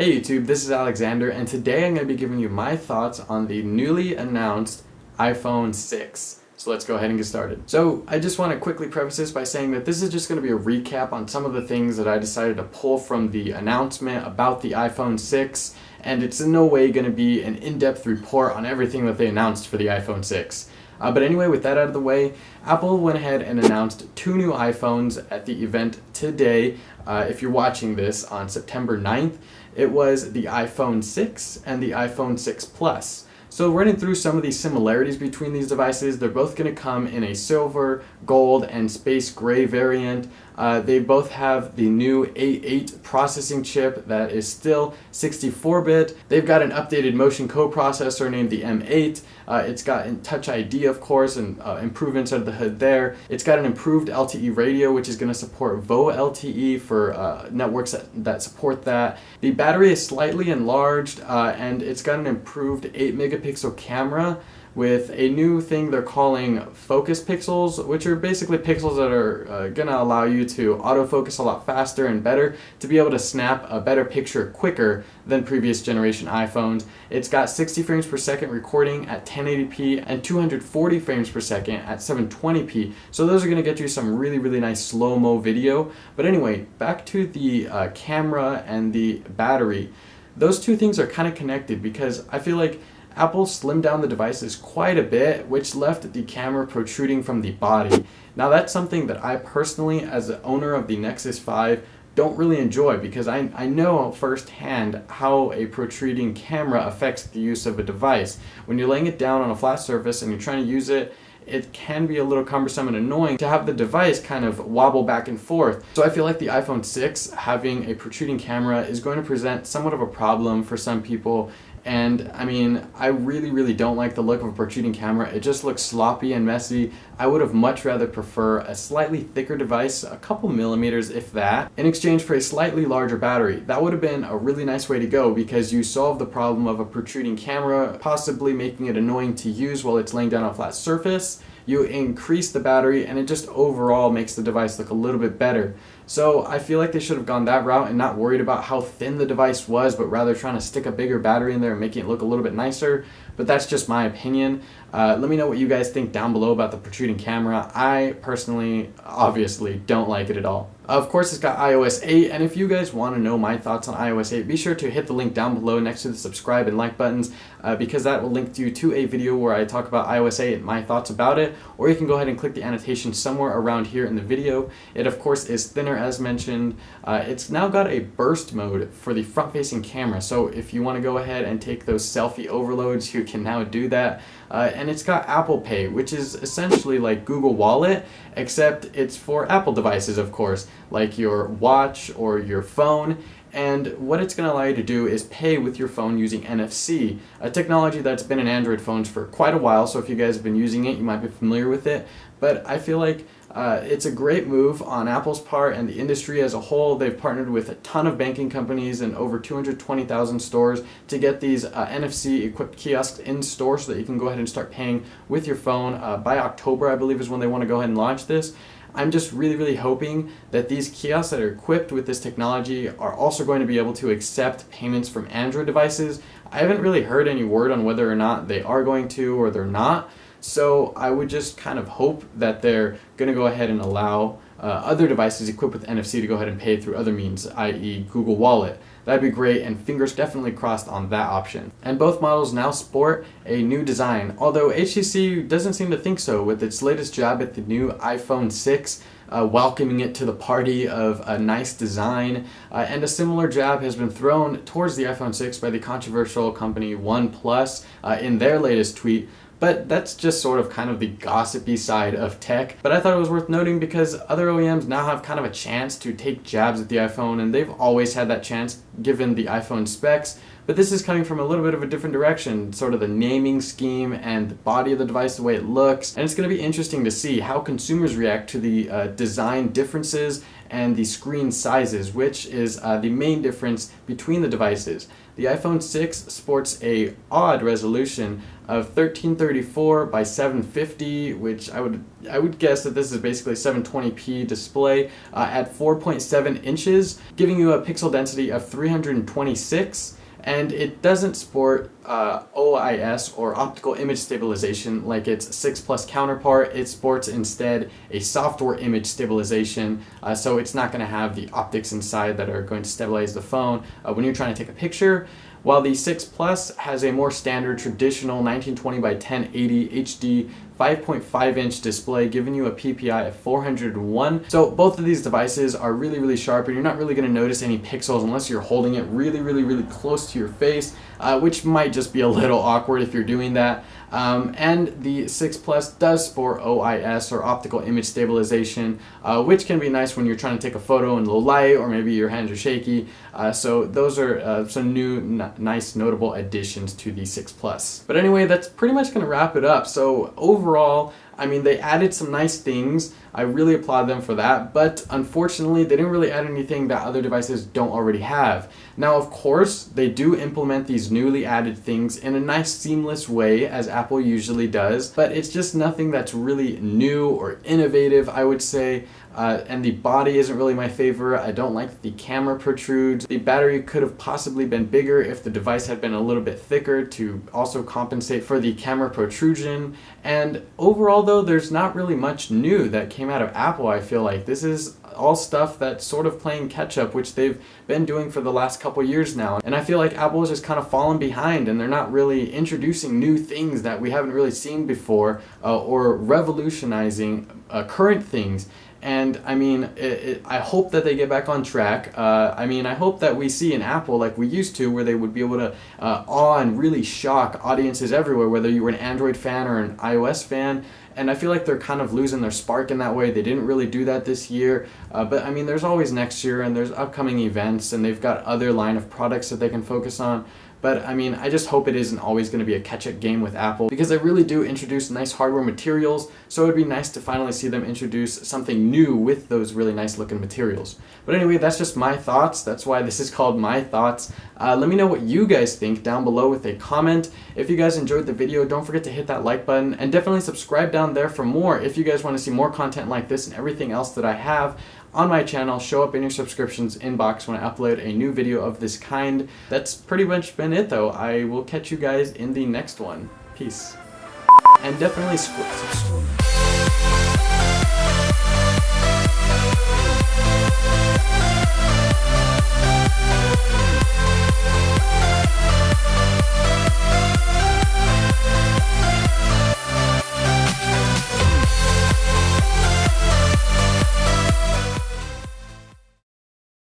Hey YouTube, this is Alexander, and today I'm going to be giving you my thoughts on the newly announced iPhone 6. So let's go ahead and get started. So I just want to quickly preface this by saying that this is just going to be a recap on some of the things that I decided to pull from the announcement about the iPhone 6, and it's in no way going to be an in-depth report on everything that they announced for the iPhone 6. But anyway, with that out of the way, Apple went ahead and announced two new iPhones at the event today. If you're watching this on September 9th, it was the iPhone 6 and the iPhone 6 Plus. So running through some of the similarities between these devices, they're both going to come in a silver, gold, and space gray variant. They both have the new A8 processing chip that is still 64-bit. They've got an updated motion coprocessor named the M8. It's got Touch ID, of course, and improvements under the hood there. It's got an improved LTE radio, which is going to support VoLTE LTE for networks that support that. The battery is slightly enlarged, and it's got an improved 8-megapixel camera with a new thing they're calling focus pixels, which are basically pixels that are going to allow you to autofocus a lot faster and better to be able to snap a better picture quicker than previous generation iPhones. It's got 60 frames per second recording at 1080p and 240 frames per second at 720p. So those are going to get you some really nice slow-mo video. But anyway, back to the camera and the battery. Those two things are kind of connected because I feel like Apple slimmed down the devices quite a bit, which left the camera protruding from the body. Now that's something that I personally, as the owner of the Nexus 5, don't really enjoy because I know firsthand how a protruding camera affects the use of a device. When you're laying it down on a flat surface and you're trying to use it, it can be a little cumbersome and annoying to have the device kind of wobble back and forth. So I feel like the iPhone 6 having a protruding camera is going to present somewhat of a problem for some people. And I mean, I really don't like the look of a protruding camera. It just looks sloppy and messy. I would have much rather prefer a slightly thicker device, a couple millimeters if that, in exchange for a slightly larger battery. That would have been a really nice way to go because you solve the problem of a protruding camera, possibly making it annoying to use while it's laying down on a flat surface. You increase the battery and it just overall makes the device look a little bit better. So I feel like they should have gone that route and not worried about how thin the device was, but rather trying to stick a bigger battery in there and making it look a little bit nicer. But that's just my opinion. Let me know what you guys think down below about the protruding camera. I personally, obviously, don't like it at all. Of course, it's got iOS 8, and if you guys want to know my thoughts on iOS 8, be sure to hit the link down below next to the subscribe and like buttons, because that will link you to a video where I talk about iOS 8 and my thoughts about it, or you can go ahead and click the annotation somewhere around here in the video. It, of course, is thinner as mentioned. It's now got a burst mode for the front-facing camera, so if you want to go ahead and take those selfie overloads, you can now do that. And it's got Apple Pay, which is essentially like Google Wallet, except it's for Apple devices, of course, like your watch or your phone. And what it's going to allow you to do is pay with your phone using NFC, a technology that's been in Android phones for quite a while, so if you guys have been using it, you might be familiar with it. But I feel like it's a great move on Apple's part and the industry as a whole. They've partnered with a ton of banking companies and over 220,000 stores to get these NFC-equipped kiosks in store so that you can go ahead and start paying with your phone. By October, I believe, is when they want to go ahead and launch this. I'm just really hoping that these kiosks that are equipped with this technology are also going to be able to accept payments from Android devices. I haven't really heard any word on whether or not they are going to or they're not. So I would just kind of hope that they're going to go ahead and allow other devices equipped with NFC to go ahead and pay through other means, i.e. Google Wallet. That'd be great, and fingers definitely crossed on that option. And both models now sport a new design, although HTC doesn't seem to think so with its latest jab at the new iPhone 6, welcoming it to the party of a nice design. And a similar jab has been thrown towards the iPhone 6 by the controversial company OnePlus in their latest tweet. But that's just sort of kind of the gossipy side of tech. But I thought it was worth noting because other OEMs now have kind of a chance to take jabs at the iPhone, and they've always had that chance given the iPhone specs. But this is coming from a little bit of a different direction, sort of the naming scheme and the body of the device, the way it looks. And it's going to be interesting to see how consumers react to the design differences and the screen sizes, which is the main difference between the devices. The iPhone 6 sports a odd resolution of 1334 by 750, which I would guess that this is basically 720p display at 4.7 inches, giving you a pixel density of 326. And it doesn't support OIS, or optical image stabilization, like its 6 Plus counterpart. It supports instead a software image stabilization, so it's not going to have the optics inside that are going to stabilize the phone when you're trying to take a picture. While the 6 Plus has a more standard traditional 1920 by 1080 HD 5.5-inch display, giving you a PPI of 401. So both of these devices are really sharp, and you're not really going to notice any pixels unless you're holding it really close to your face, which might just be a little awkward if you're doing that. And the 6 Plus does support OIS, or optical image stabilization, which can be nice when you're trying to take a photo in low light, or maybe your hands are shaky. So those are some new nice notable additions to the 6 Plus. But anyway, that's pretty much going to wrap it up. So overall, I mean, they added some nice things. I really applaud them for that, but unfortunately they didn't really add anything that other devices don't already have. Now, of course, they do implement these newly added things in a nice seamless way, as Apple usually does, but it's just nothing that's really new or innovative, I would say. And the body isn't really my favorite. I don't like that the camera protrudes. The battery could have possibly been bigger if the device had been a little bit thicker to also compensate for the camera protrusion. And overall though, there's not really much new that came out of Apple. I feel like this is all stuff that's sort of playing catch up, which they've been doing for the last couple years now. And I feel like Apple has just kind of fallen behind, and they're not really introducing new things that we haven't really seen before, or revolutionizing current things. And I mean, I hope that they get back on track. I mean, I hope that we see an Apple like we used to, where they would be able to awe and really shock audiences everywhere, whether you were an Android fan or an iOS fan. And I feel like they're kind of losing their spark in that way. They didn't really do that this year. But I mean, there's always next year, and there's upcoming events, and they've got other line of products that they can focus on. But I mean, I just hope it isn't always going to be a catch-up game with Apple, because they really do introduce nice hardware materials, so it would be nice to finally see them introduce something new with those really nice looking materials. But anyway, that's just my thoughts. That's why this is called My Thoughts. Let me know what you guys think down below with a comment. If you guys enjoyed the video, don't forget to hit that like button, and definitely subscribe down there for more if you guys want to see more content like this and everything else that I have on my channel show up in your subscriptions inbox when I upload a new video of this kind. That's pretty much been it though. I will catch you guys in the next one. Peace. And definitely subscribe.